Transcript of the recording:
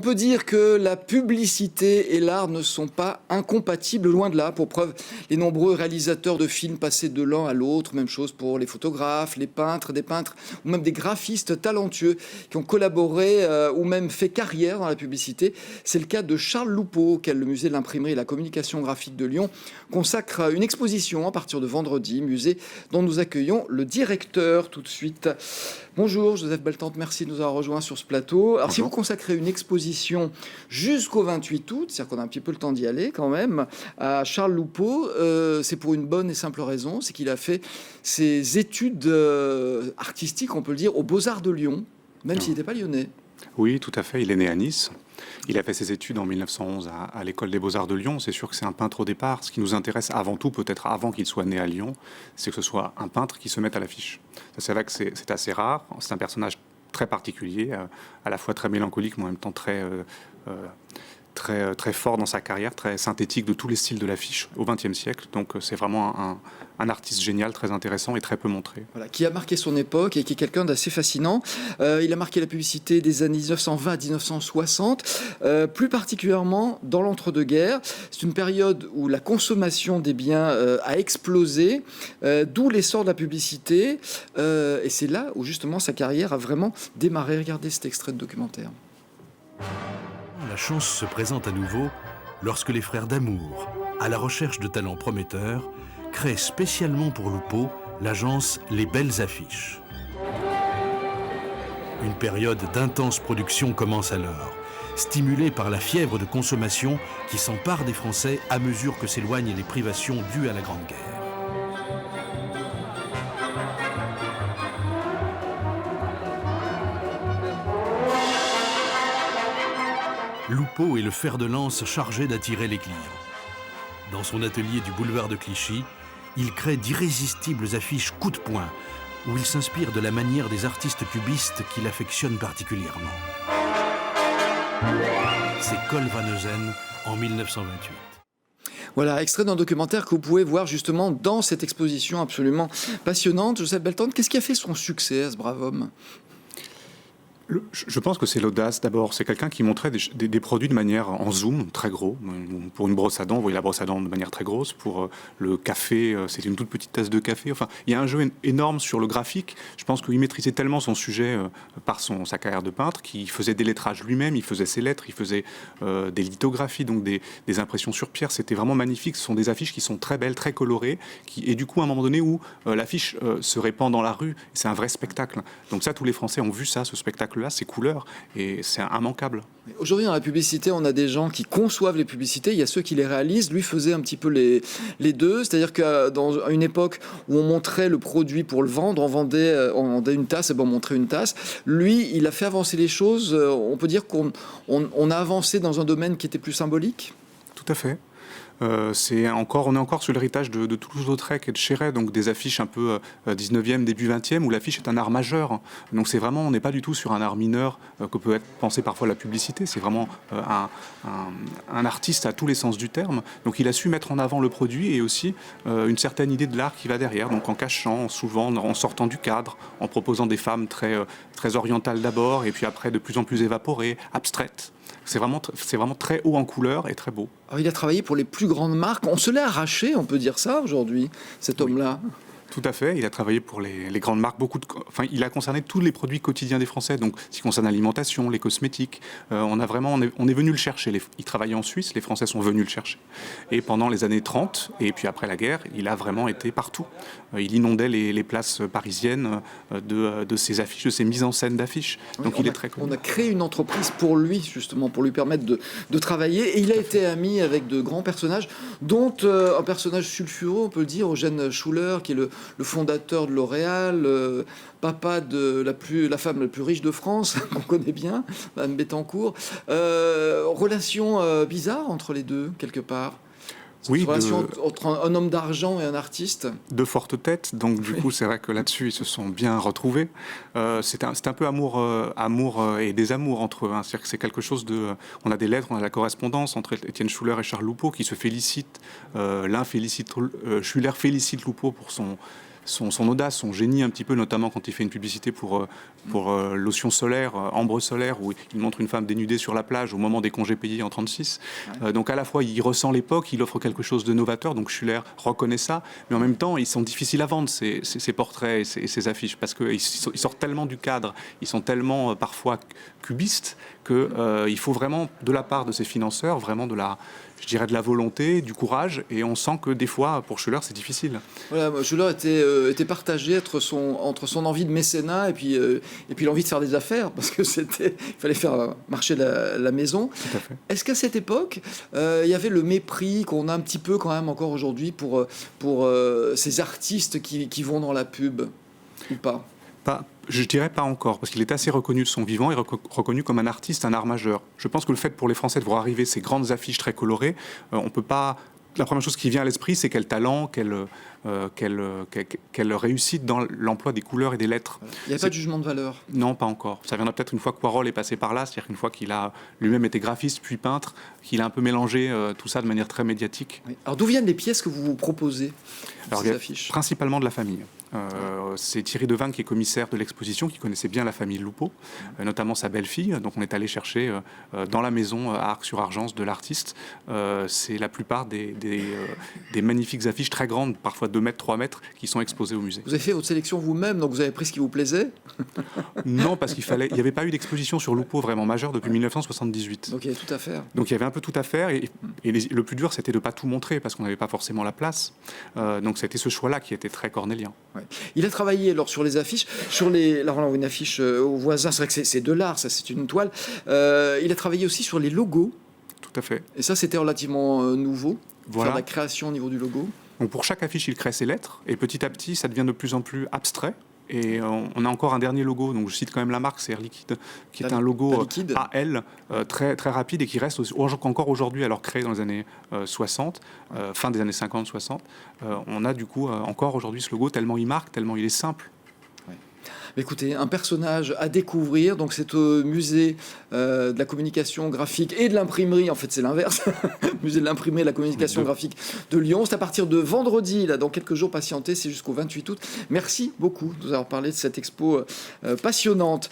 peut dire que la publicité et l'art ne sont pas incompatibles, loin de là. Pour preuve, les nombreux réalisateurs de films passés de l'un à l'autre, même chose pour les photographes, les peintres, des peintres ou même des graphistes talentueux qui ont collaboré ou même fait carrière dans la publicité. C'est le cas de Charles Loupo, auquel le musée de l'imprimerie et la communication graphique de Lyon consacre une exposition à partir de vendredi, musée dont nous accueillons le directeur tout de suite. Bonjour Joseph Beltante, merci de nous avoir rejoints sur ce plateau. Alors si vous consacrez une exposition jusqu'au 28 août, c'est-à-dire qu'on a un petit peu le temps d'y aller quand même, à Charles Loupo, c'est pour une bonne et simple raison, c'est qu'il a fait ses études artistiques, on peut le dire, aux Beaux-Arts de Lyon, même s'il n'était pas lyonnais. Oui, tout à fait. Il est né à Nice. Il a fait ses études en 1911 à l'École des Beaux-Arts de Lyon. C'est sûr que c'est un peintre au départ. Ce qui nous intéresse avant tout, peut-être avant qu'il soit né à Lyon, c'est que ce soit un peintre qui se mette à l'affiche. C'est vrai que c'est assez rare. C'est un personnage très particulier, à la fois très mélancolique, mais en même temps très fort dans sa carrière, très synthétique de tous les styles de l'affiche au XXe siècle. Donc c'est vraiment un artiste génial, très intéressant et très peu montré. Voilà, qui a marqué son époque et qui est quelqu'un d'assez fascinant. Il a marqué la publicité des années 1920 à 1960, plus particulièrement dans l'entre-deux-guerres. C'est une période où la consommation des biens a explosé, d'où l'essor de la publicité. Et c'est là où justement sa carrière a vraiment démarré. Regardez cet extrait de documentaire. La chance se présente à nouveau lorsque les frères Damour, à la recherche de talents prometteurs, créent spécialement pour Loupo l'agence Les Belles Affiches. Une période d'intense production commence alors, stimulée par la fièvre de consommation qui s'empare des Français à mesure que s'éloignent les privations dues à la Grande Guerre. Loupo est le fer de lance chargé d'attirer les clients. Dans son atelier du boulevard de Clichy, il crée d'irrésistibles affiches coup de poing, où il s'inspire de la manière des artistes cubistes qu'il affectionne particulièrement. C'est Cole Van Heusen en 1928. Voilà, extrait d'un documentaire que vous pouvez voir justement dans cette exposition absolument passionnante. Joseph Beltante, qu'est-ce qui a fait son succès à ce brave homme ? Je pense que c'est l'audace d'abord. C'est quelqu'un qui montrait des produits de manière en zoom, très gros. Pour une brosse à dents, vous voyez la brosse à dents de manière très grosse. Pour le café, c'était une toute petite tasse de café. Enfin, il y a un jeu énorme sur le graphique. Je pense qu'il maîtrisait tellement son sujet par sa carrière de peintre qu'il faisait des lettrages lui-même, il faisait ses lettres, il faisait des lithographies, donc des impressions sur pierre. C'était vraiment magnifique. Ce sont des affiches qui sont très belles, très colorées. Et du coup, à un moment donné où l'affiche se répand dans la rue, c'est un vrai spectacle. Donc ça, tous les Français ont vu ça, ce spectacle-là, ces couleurs, et c'est immanquable. Aujourd'hui, dans la publicité, on a des gens qui conçoivent les publicités, il y a ceux qui les réalisent. Lui faisait un petit peu les deux, c'est-à-dire qu'à une époque où on montrait le produit pour le vendre, on vendait une tasse, et ben on montrait une tasse. Lui, il a fait avancer les choses. On peut dire qu'on a avancé dans un domaine qui était plus symbolique. Tout à fait. On est encore sur l'héritage de Toulouse-Lautrec et de Chéret, donc des affiches un peu 19e, début 20e, où l'affiche est un art majeur. Donc c'est vraiment, on n'est pas du tout sur un art mineur que peut être pensé parfois la publicité. C'est vraiment un artiste à tous les sens du terme. Donc il a su mettre en avant le produit et aussi une certaine idée de l'art qui va derrière. Donc en cachant, souvent en sortant du cadre, en proposant des femmes très orientales d'abord, et puis après de plus en plus évaporées, abstraites. C'est vraiment très haut en couleur et très beau. Alors, il a travaillé pour les plus grandes marques. On se l'est arraché, on peut dire ça aujourd'hui, cet homme-là. Tout à fait. Il a travaillé pour les grandes marques. Il a concerné tous les produits quotidiens des Français. Donc, ce qui concerne l'alimentation, les cosmétiques, on est venu le chercher. Il travaillait en Suisse. Les Français sont venus le chercher. Et pendant les années 30, et puis après la guerre, il a vraiment été partout. Il inondait les places parisiennes de ses affiches, de ses mises en scène d'affiches. Donc, il est très connu. On a créé une entreprise pour lui, justement, pour lui permettre de travailler. Et il a été ami avec de grands personnages, dont un personnage sulfureux, on peut le dire, Eugène Schuller, qui est le fondateur de L'Oréal, papa de la femme la plus riche de France, qu'on connaît bien, Mme Bettencourt. Relation bizarre entre les deux, quelque part. Oui, relation entre un homme d'argent et un artiste. De fortes têtes, donc du coup c'est vrai que là-dessus ils se sont bien retrouvés. C'est un peu amour et désamour entre eux. C'est-à-dire que c'est quelque chose de... On a des lettres, on a la correspondance entre Étienne Schuller et Charles Loupo qui se félicitent. Schuller félicite Loupo pour son audace, son génie un petit peu, notamment quand il fait une publicité pour lotion solaire, ambre solaire, où il montre une femme dénudée sur la plage au moment des congés payés en 1936. Donc à la fois, il ressent l'époque, il offre quelque chose de novateur, donc Schuller reconnaît ça, mais en même temps, ils sont difficiles à vendre, ces portraits et ces affiches, parce qu'ils sortent tellement du cadre, ils sont tellement parfois cubistes, qu'il faut vraiment, de la part de ces financeurs, vraiment de la volonté, du courage, et on sent que des fois, pour Schuller, c'est difficile. Voilà, Schuller était partagé entre son envie de mécénat et puis l'envie de faire des affaires, parce que il fallait faire marcher la maison. Tout à fait. Est-ce qu'à cette époque, il y avait le mépris qu'on a un petit peu quand même encore aujourd'hui pour ces artistes qui vont dans la pub, ou pas? Je dirais pas encore, parce qu'il est assez reconnu de son vivant et reconnu comme un artiste, un art majeur. Je pense que le fait pour les Français de voir arriver ces grandes affiches très colorées, on peut pas... La première chose qui vient à l'esprit, c'est quel talent, quelle réussite dans l'emploi des couleurs et des lettres. Il n'y a pas de jugement de valeur? Non, pas encore. Ça viendra peut-être une fois que Poirol est passé par là, c'est-à-dire qu'une fois qu'il a lui-même été graphiste puis peintre, qu'il a un peu mélangé tout ça de manière très médiatique. Oui. Alors d'où viennent les pièces que vous proposez, ces affiches? Principalement de la famille. C'est Thierry Devin qui est commissaire de l'exposition, qui connaissait bien la famille Lupo, notamment sa belle-fille. Donc on est allé chercher dans la maison à Arc-sur-Argence de l'artiste. C'est la plupart des magnifiques affiches très grandes, parfois 2 mètres, 3 mètres, qui sont exposées au musée. Vous avez fait votre sélection vous-même, donc vous avez pris ce qui vous plaisait? Non, parce qu'il n'y avait pas eu d'exposition sur Lupo vraiment majeure depuis 1978. Donc il y avait tout à faire. Donc il y avait un peu tout à faire, et le plus dur, c'était de ne pas tout montrer, parce qu'on n'avait pas forcément la place. Donc c'était ce choix-là qui était très cornélien. Ouais. Il a travaillé alors sur les affiches, là on a une affiche au voisin, c'est vrai que c'est de l'art, ça c'est une toile. Il a travaillé aussi sur les logos. Tout à fait. Et ça c'était relativement nouveau, voilà. Faire la création au niveau du logo. Donc pour chaque affiche, il crée ses lettres, et petit à petit, ça devient de plus en plus abstrait. Et on a encore un dernier logo, donc je cite quand même la marque, c'est Air Liquide, qui est un logo AL très, très rapide et qui reste encore aujourd'hui, alors créé dans les années 60, fin des années 50-60. On a du coup encore aujourd'hui ce logo, tellement il marque, tellement il est simple. Écoutez, un personnage à découvrir, donc c'est au musée de la communication graphique et de l'imprimerie, en fait c'est l'inverse, musée de l'imprimerie et de la communication graphique de Lyon. C'est à partir de vendredi, là, dans quelques jours, patientez, c'est jusqu'au 28 août. Merci beaucoup de nous avoir parlé de cette expo passionnante.